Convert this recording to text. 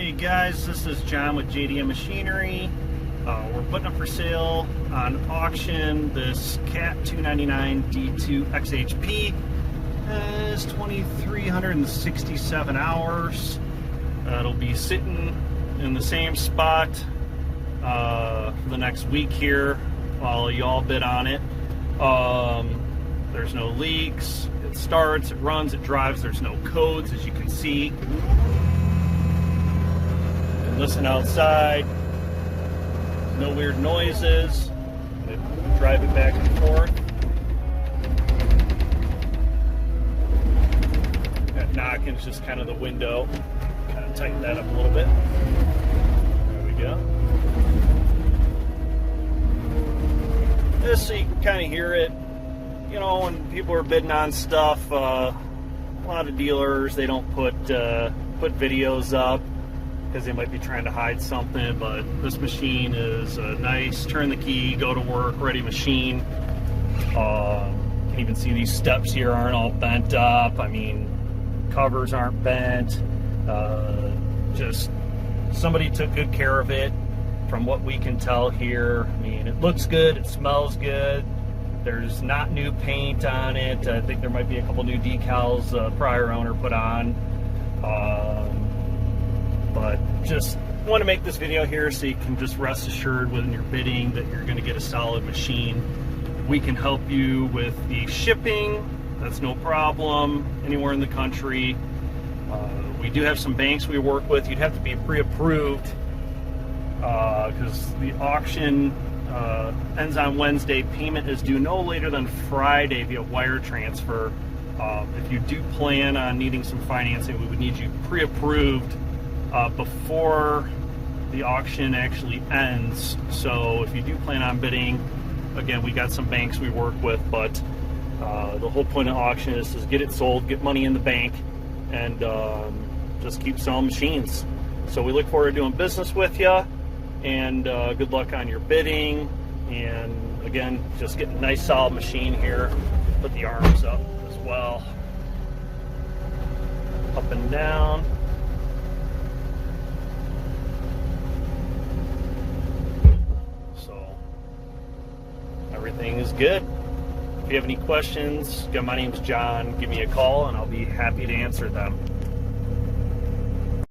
Hey guys, this is John with JDM Machinery. We're putting up for sale on auction this Cat 299 D2 XHP. It's 2,367 hours. It'll be sitting in the same spot for the next week here while y'all bid on it. There's no leaks. It starts, it runs, it drives. There's no codes, as you can see. Listen outside, no weird noises. Drive it back and forth. That knocking's just kind of the window. Kind of tighten that up a little bit. There we go. Just so you can kind of hear it. You know, when people are bidding on stuff, a lot of dealers, they don't put videos up because they might be trying to hide something, but this machine is a nice turn the key, go to work, ready machine. You can even see these steps here aren't all bent up. I mean, covers aren't bent. Just somebody took good care of it from what we can tell here. I mean, it looks good, it smells good. There's not new paint on it. I think there might be a couple new decals prior owner put on. But just want to make this video here so you can just rest assured when you're bidding that you're going to get a solid machine. We can help you with the shipping. That's no problem anywhere in the country. We do have some banks we work with. You'd have to be pre-approved because the auction ends on Wednesday. Payment is due no later than Friday via wire transfer. If you do plan on needing some financing, we would need you pre-approved before the auction actually ends. So if you do plan on bidding, again, we got some banks we work with, but the whole point of auction is to get it sold, get money in the bank, and just keep selling machines. So we look forward to doing business with you, and good luck on your bidding. And again, just get a nice solid machine here. Put the arms up as well, up and down. Everything is good. If you have any questions, again, my name's John. Give me a call and I'll be happy to answer them.